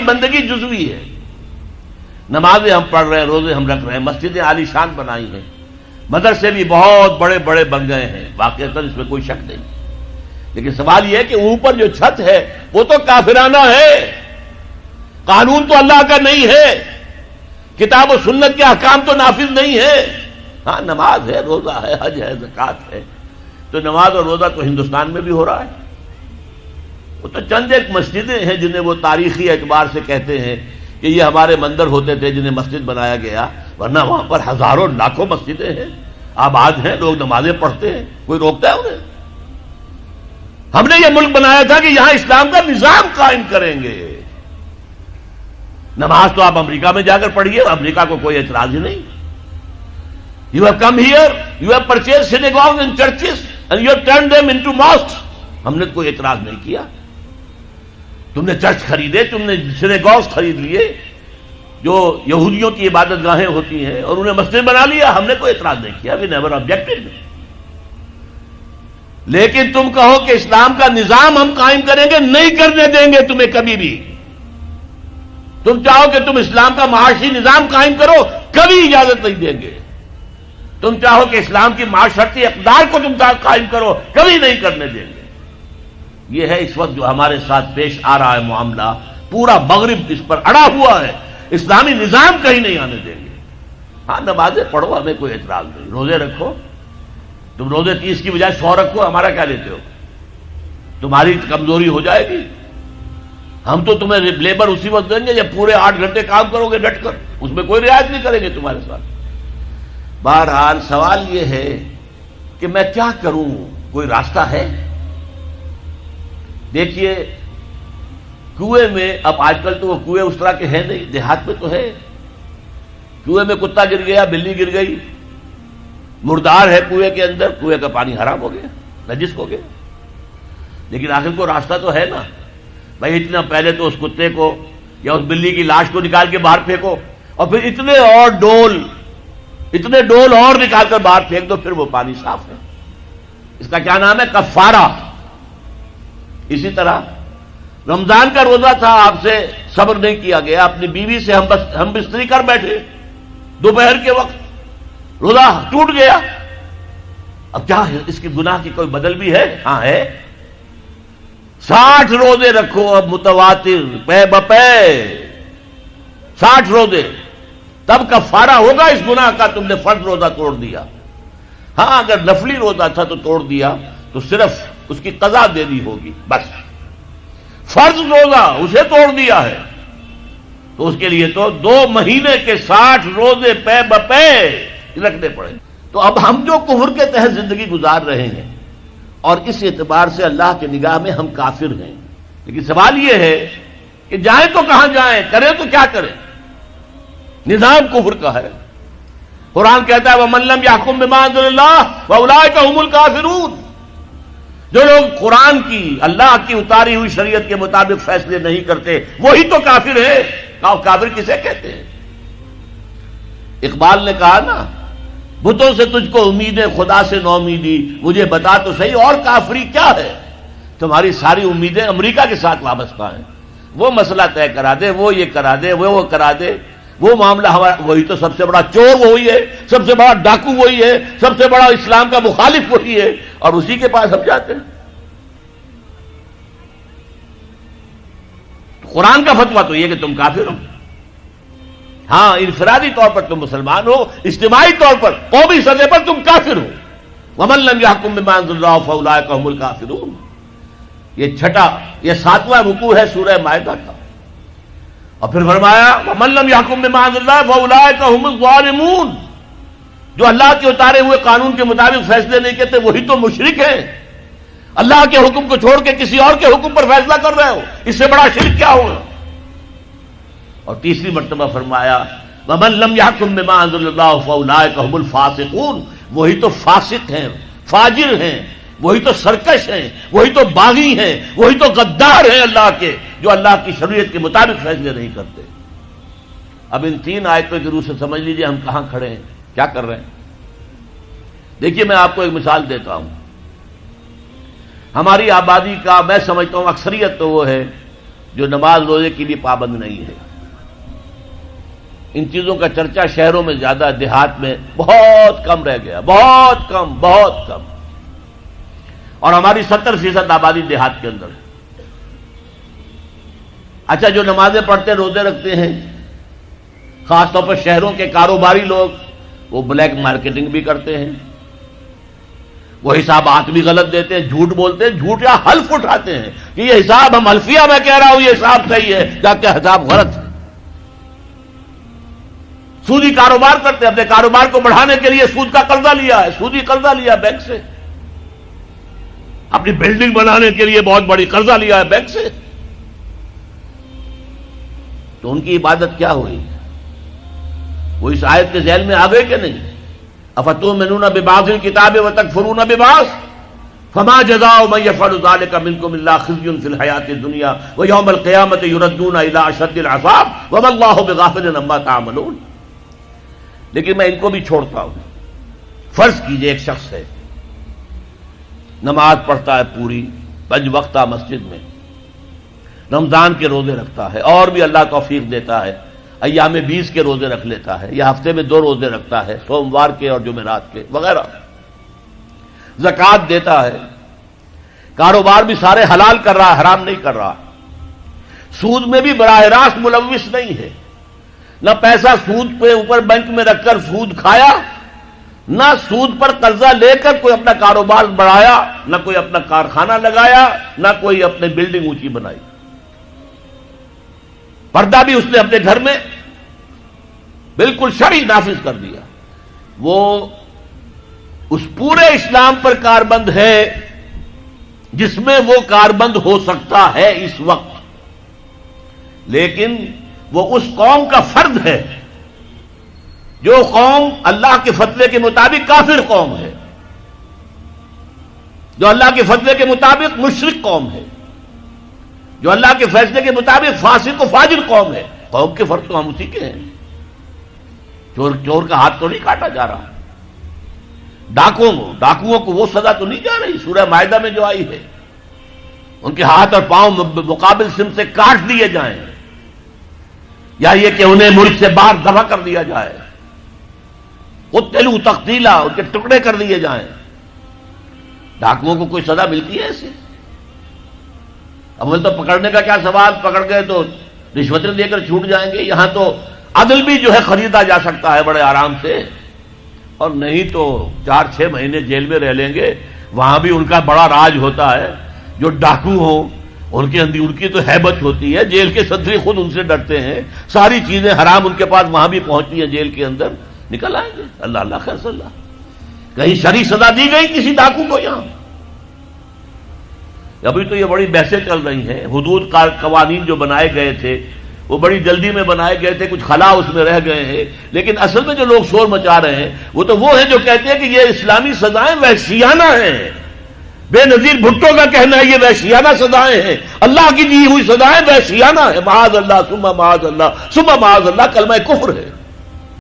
بندگی جزوی ہے. نمازیں ہم پڑھ رہے ہیں، روزے ہم رکھ رہے ہیں، مسجدیں عالی شان بنائی ہیں، مدرسے بھی بہت بڑے بڑے بن گئے ہیں، واقعتاً اس میں کوئی شک نہیں. لیکن سوال یہ ہے کہ اوپر جو چھت ہے وہ تو کافرانہ ہے، قانون تو اللہ کا نہیں ہے، کتاب و سنت کے احکام تو نافذ نہیں ہے. ہاں نماز ہے، روزہ ہے، حج ہے، زکوٰۃ ہے. تو نماز اور روزہ تو ہندوستان میں بھی ہو رہا ہے. وہ تو چند ایک مسجدیں ہیں جنہیں وہ تاریخی اعتبار سے کہتے ہیں کہ یہ ہمارے مندر ہوتے تھے جنہیں مسجد بنایا گیا، ورنہ وہاں پر ہزاروں لاکھوں مسجدیں ہیں، آباد ہیں، لوگ نمازیں پڑھتے ہیں، کوئی روکتا ہے انہیں؟ ہم نے یہ ملک بنایا تھا کہ یہاں اسلام کا نظام قائم کریں گے. نماز تو آپ امریکہ میں جا کر پڑھیے، امریکہ کو کوئی اعتراض ہی نہیں. You have come here, you have purchased synagogues and churches and you have turned them into mosques. ہم نے کوئی اعتراض نہیں کیا. تم نے چرچ خریدے، تم نے سینیگوگز خرید لیے جو یہودیوں کی عبادت گاہیں ہوتی ہیں، اور انہیں مسجد بنا لیا. ہم نے کوئی اعتراض نہیں کیا. We never objected. لیکن تم کہو کہ اسلام کا نظام ہم قائم کریں گے، نہیں کرنے دیں گے تمہیں کبھی بھی. تم چاہو کہ تم اسلام کا معاشی نظام قائم کرو، کبھی اجازت نہیں دیں گے. تم چاہو کہ اسلام کی معاشرتی اقدار کو تم قائم کرو، کبھی نہیں کرنے دیں گے. یہ ہے اس وقت جو ہمارے ساتھ پیش آ رہا ہے معاملہ. پورا مغرب اس پر اڑا ہوا ہے. اسلامی نظام کہیں نہیں آنے دیں گے. ہاں نمازیں پڑھو، ہمیں کوئی اعتراض نہیں. روزے رکھو، تم روزے 30 کی بجائے 100 رکھو، ہمارا کیا لیتے ہو؟ تمہاری کمزوری ہو جائے گی. ہم تو تمہیں لیبر اسی وقت دیں گے جب پورے 8 گھنٹے کام کرو گے ڈٹ کر، اس میں کوئی رعایت نہیں کریں گے تمہارے ساتھ. بہرحال سوال یہ ہے کہ میں کیا کروں، کوئی راستہ ہے؟ دیکھیے کنویں میں، اب آج کل تو وہ کنویں اس طرح کے ہیں نہیں، دیہات میں تو ہے. کنویں میں کتا گر گیا، بلی گر گئی، مردار ہے کنویں کے اندر، کنویں کا پانی حرام ہو گیا، نجس ہو گیا. لیکن آخر کو راستہ تو ہے نا بھائی. اتنا پہلے تو اس کتے کو یا اس بلی کی لاش کو نکال کے باہر پھینکو، اور پھر اتنے ڈول اور نکال کر باہر پھینک دو، پھر وہ پانی صاف ہے. اس کا کیا نام ہے؟ کفارہ. اسی طرح رمضان کا روزہ تھا، آپ سے صبر نہیں کیا گیا، اپنی بیوی سے ہم بستری کر بیٹھے دوپہر کے وقت، روزہ ٹوٹ گیا. اب کیا ہے اس کی گناہ کی کوئی بدل بھی ہے؟ ہاں ہے. 60 روزے رکھو اب متواتر پے بپے، 60 روزے، تب کفارہ ہوگا اس گناہ کا. تم نے فرض روزہ توڑ دیا. ہاں اگر نفلی روزہ تھا تو توڑ دیا تو صرف اس کی قضا دینی ہوگی بس. فرض روزہ اسے توڑ دیا ہے تو اس کے لیے تو 2 مہینے کے 60 روزے پے بپے رکھنے پڑے. تو اب ہم جو کفر کے تحت زندگی گزار رہے ہیں، اور اس اعتبار سے اللہ کی نگاہ میں ہم کافر ہیں. لیکن سوال یہ ہے کہ جائیں تو کہاں جائیں، کریں تو کیا کریں؟ نظام کفر کا ہے. قرآن کہتا ہے وَمَن لَّمْ يَحْكُم بِمَا أَنزَلَ اللَّهُ فَأُولَٰئِكَ هُمُ الْكَافِرُونَ. جو لوگ قرآن کی، اللہ کی اتاری ہوئی شریعت کے مطابق فیصلے نہیں کرتے، وہی تو کافر ہے. کافر کسے کہتے ہیں؟ اقبال نے کہا نا، بتوں سے تجھ کو امید ہے، خدا سے نو امیدی، مجھے بتا تو صحیح اور کافری کیا ہے؟ تمہاری ساری امیدیں امریکہ کے ساتھ وابستہ ہیں. وہ مسئلہ طے کرا دے، وہ یہ کرا دے، وہ کرا دے، وہ معاملہ ہمارا. وہی تو سب سے بڑا چور وہی ہے، سب سے بڑا ڈاکو وہی ہے، سب سے بڑا اسلام کا مخالف وہی ہے، اور اسی کے پاس ہم جاتے ہیں. قرآن کا فتویٰ تو یہ کہ تم کافر ہو. ہاں انفرادی طور پر تم مسلمان ہو، اجتماعی طور پر قومی سطح پر تم کافر ہو. وَمَن لَّمْ يَحْكُم بِمَا أَنزَلَ اللَّهُ فَأُولَٰئِكَ هُمُ الْكَافِرُونَ. یہ 7واں رکوع ہے سورہ مائدہ کا. اور پھر فرمایا وَمَن لَّمْ يَحْكُم بِمَا أَنزَلَ اللَّهُ فَأُولَٰئِكَ هُمُ الظَّالِمُونَ. جو اللہ کے اتارے ہوئے قانون کے مطابق فیصلے نہیں کرتے وہی تو مشرک ہیں. اللہ کے حکم کو چھوڑ کے کسی اور کے حکم پر فیصلہ کر رہے ہو، اس سے بڑا شرک کیا ہوگا؟ اور تیسری مرتبہ فرمایا وَمَن لَّمْ يَحْكُم بِمَا أَنزَلَ اللَّهُ فَأُولَٰئِكَ هُمُ الْفَاسِقُونَ. وہی تو فاسق ہیں، فاجر ہیں، وہی تو سرکش ہیں، وہی تو باغی ہیں، وہی تو غدار ہیں اللہ کے، جو اللہ کی شریعت کے مطابق فیصلے نہیں کرتے. اب ان 3 آیتوں کی روح سے سمجھ لیجئے ہم کہاں کھڑے ہیں، کیا کر رہے ہیں. دیکھیے میں آپ کو ایک مثال دیتا ہوں. ہماری آبادی کا میں سمجھتا ہوں اکثریت تو وہ ہے جو نماز روزے کے لیے پابند نہیں ہے. ان چیزوں کا چرچا شہروں میں زیادہ، دیہات میں بہت کم رہ گیا، بہت کم، بہت کم. اور ہماری 70% آبادی دیہات کے اندر ہے. اچھا، جو نمازیں پڑھتے روزے رکھتے ہیں، خاص طور پر شہروں کے کاروباری لوگ، وہ بلیک مارکیٹنگ بھی کرتے ہیں، وہ حسابات بھی غلط دیتے ہیں، جھوٹ بولتے ہیں، جھوٹ یا حلف اٹھاتے ہیں کہ یہ حساب ہم حلفیہ میں کہہ رہا ہوں یہ حساب صحیح ہے، جبکہ حساب غلط ہے. سودی کاروبار کرتے ہیں، اپنے کاروبار کو بڑھانے کے لیے سود کا قرضہ لیا ہے، سودی قرضہ لیا بینک سے، اپنی بلڈنگ بنانے کے لیے بہت بڑی قرضہ لیا ہے بینک سے. تو ان کی عبادت کیا ہوئی؟ وہ اس آیت کے ذیل میں آ گئے کہ نہیں؟ افتؤمنون ببعض الکتاب وتکفرون ببعض فما جزاء من يفعل ذلك منكم الا خزي في الحياة الدنيا ويوم القيامة يردون الى اشد العذاب وما الله بغافل عما تعملون. لیکن میں ان کو بھی چھوڑتا ہوں. فرض کیجئے ایک شخص ہے، نماز پڑھتا ہے پوری 5 وقتہ مسجد میں، رمضان کے روزے رکھتا ہے، اور بھی اللہ توفیق دیتا ہے ایام 20 کے روزے رکھ لیتا ہے، یا ہفتے میں 2 روزے رکھتا ہے، سوموار کے اور جمعرات کے وغیرہ، زکوٰۃ دیتا ہے، کاروبار بھی سارے حلال کر رہا ہے، حرام نہیں کر رہا، سود میں بھی براہ راست ملوث نہیں ہے، نہ پیسہ سود پہ اوپر بینک میں رکھ کر سود کھایا، نہ سود پر قرضہ لے کر کوئی اپنا کاروبار بڑھایا، نہ کوئی اپنا کارخانہ لگایا، نہ کوئی اپنے بلڈنگ اونچی بنائی. پردہ بھی اس نے اپنے گھر میں بالکل شرعی نافذ کر دیا. وہ اس پورے اسلام پر کاربند ہے جس میں وہ کاربند ہو سکتا ہے اس وقت، لیکن وہ اس قوم کا فرد ہے جو قوم اللہ کے فتوے کے مطابق کافر قوم ہے، جو اللہ کے فتوے کے مطابق مشرک قوم ہے، جو اللہ کے فیصلے کے مطابق فاسق و فاجر قوم ہے. قوم کے فرد تو ہم اسی کے ہیں. چور کا ہاتھ تو نہیں کاٹا جا رہا، ڈاکوؤں کو وہ سزا تو نہیں جا رہی سورہ مائدہ میں جو آئی ہے، ان کے ہاتھ اور پاؤں مقابل سم سے کاٹ دیے جائیں، یا یہ کہ انہیں ملک سے باہر دفع کر دیا جائے، قتلوا تقتیلا، ان کے ٹکڑے کر دیے جائیں. ڈاکوؤں کو کوئی سزا ملتی ہے ایسے؟ اول تو پکڑنے کا کیا سوال، پکڑ گئے تو رشوتیں دے کر چھوٹ جائیں گے. یہاں تو عدل بھی جو ہے خریدا جا سکتا ہے بڑے آرام سے، اور نہیں تو 4-6 مہینے جیل میں رہ لیں گے. وہاں بھی ان کا بڑا راج ہوتا ہے. جو ڈاکو ہوں ان کی تو ہیبت ہوتی ہے، جیل کے صدری خود ان سے ڈرتے ہیں، ساری چیزیں حرام ان کے پاس وہاں بھی پہنچتی ہیں، جیل کے اندر نکل آئیں گے. اللہ اللہ خیر صلی اللہ. کہیں شرعی سزا دی گئی کسی ڈاکو کو؟ یہاں ابھی تو یہ بڑی بحثیں چل رہی ہیں. حدود قوانین جو بنائے گئے تھے وہ بڑی جلدی میں بنائے گئے تھے، کچھ خلا اس میں رہ گئے ہیں، لیکن اصل میں جو لوگ شور مچا رہے ہیں وہ ہیں جو کہتے ہیں کہ یہ اسلامی سزائیں وحشیانہ ہیں. بے نظیر بھٹو کا کہنا ہے یہ وحشیانہ سزائیں ہیں، اللہ کی دی ہوئی سزائیں وحشیانہ ہیں. معاذ اللہ ثم معاذ اللہ ثم معاذ اللہ کلمہ کفر ہے.